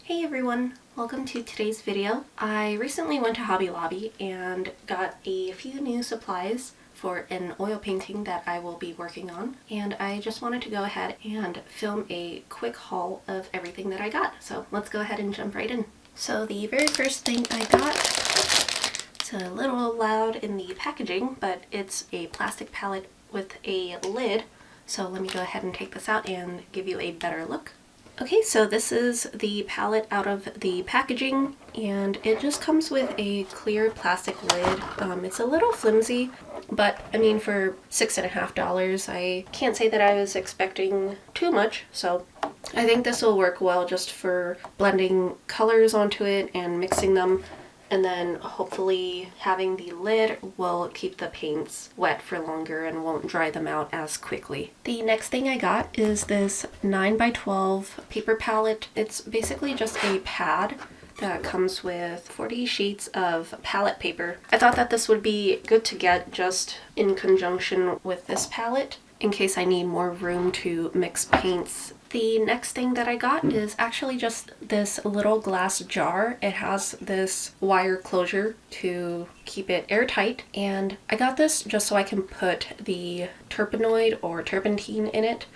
Hey everyone, welcome to today's video. I recently went to Hobby Lobby and got a few new supplies for an oil painting that I will be working on, and I just wanted to go ahead and film a quick haul of everything that I got. So let's go ahead and jump right in. So the very first thing I got, it's a little loud in the packaging, but it's a plastic palette with a lid. So let me go ahead and take this out and give you a better look. Okay, so this is the palette out of the packaging, and it just comes with a clear plastic lid. It's a little flimsy, but I mean, for $6.50, I can't say that I was expecting too much, so I think this will work well just for blending colors onto it and mixing them. And then hopefully having the lid will keep the paints wet for longer and won't dry them out as quickly. The next thing I got is this 9x12 paper palette. It's basically just a pad that comes with 40 sheets of palette paper. I thought that this would be good to get just in conjunction with this palette in case I need more room to mix paints. The next thing that I got is actually just this little glass jar. It has this wire closure to keep it airtight, and I got this just so I can put the turpenoid or turpentine in it.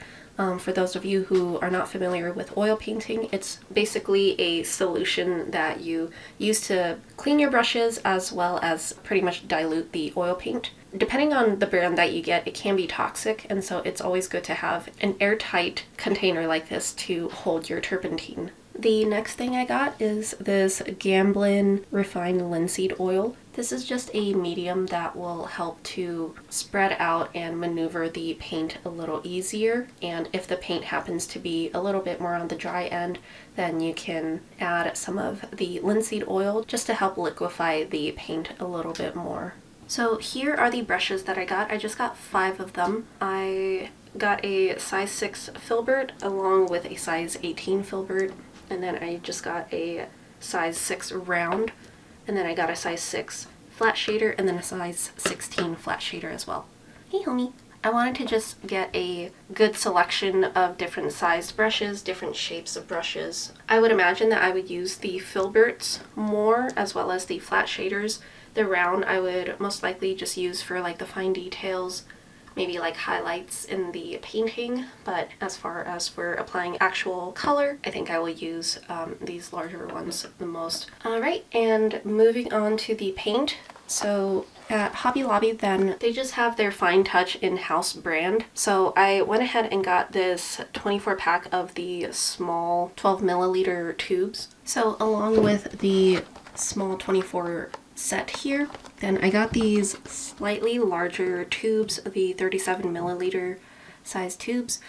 For those of you who are not familiar with oil painting, it's basically a solution that you use to clean your brushes as well as pretty much dilute the oil paint. Depending on the brand that you get, it can be toxic, and so it's always good to have an airtight container like this to hold your turpentine. The next thing I got is this Gamblin refined linseed oil. This is just a medium that will help to spread out and maneuver the paint a little easier, and if the paint happens to be a little bit more on the dry end, then you can add some of the linseed oil just to help liquefy the paint a little bit more. So here are the brushes that I got. I just got 5 of them. I got a size 6 filbert along with a size 18 filbert, and then I just got a size 6 round, and then I got a size 6 flat shader, and then a size 16 flat shader as well. Hey homie! I wanted to just get a good selection of different sized brushes, different shapes of brushes. I would imagine that I would use the filberts more as well as the flat shaders. The round I would most likely just use for like the fine details, maybe like highlights in the painting, but as far as for applying actual color, I think I will use these larger ones the most. Alright, and moving on to the paint. So at Hobby Lobby then, they just have their Fine Touch in-house brand. So I went ahead and got this 24 pack of the small 12 milliliter tubes. So along with the small 24 set here, then I got these slightly larger tubes, the 37 milliliter size tubes,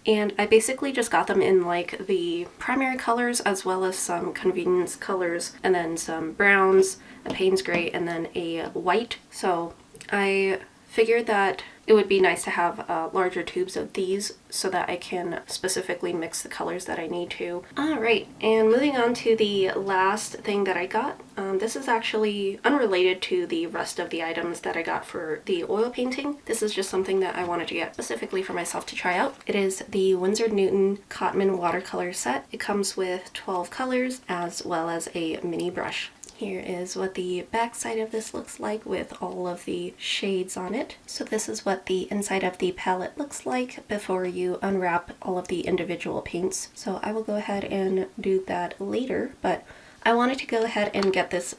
and I basically just got them in like the primary colors as well as some convenience colors, and then some browns, a Payne's gray, and then a white. So I figured that it would be nice to have larger tubes of these so that I can specifically mix the colors that I need to. Alright, and moving on to the last thing that I got. This is actually unrelated to the rest of the items that I got for the oil painting. This is just something that I wanted to get specifically for myself to try out. It is the Winsor Newton Cotman watercolor set. It comes with 12 colors as well as a mini brush. Here is what the back side of this looks like with all of the shades on it. So this is what the inside of the palette looks like before you unwrap all of the individual paints. So I will go ahead and do that later, but I wanted to go ahead and get this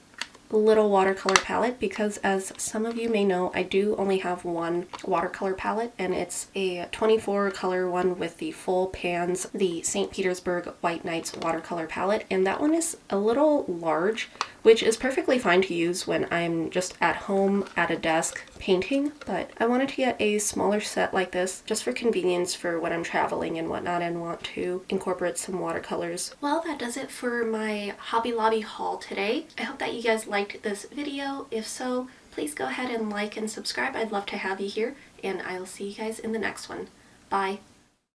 little watercolor palette because, as some of you may know, I do only have one watercolor palette, and it's a 24 color one with the full pans, the St. Petersburg White Nights watercolor palette, and that one is a little large, which is perfectly fine to use when I'm just at home at a desk painting, but I wanted to get a smaller set like this just for convenience for when I'm traveling and whatnot and want to incorporate some watercolors. Well, that does it for my Hobby Lobby haul today. I hope that you guys liked this video. If so, please go ahead and like and subscribe. I'd love to have you here, and I will see you guys in the next one. Bye!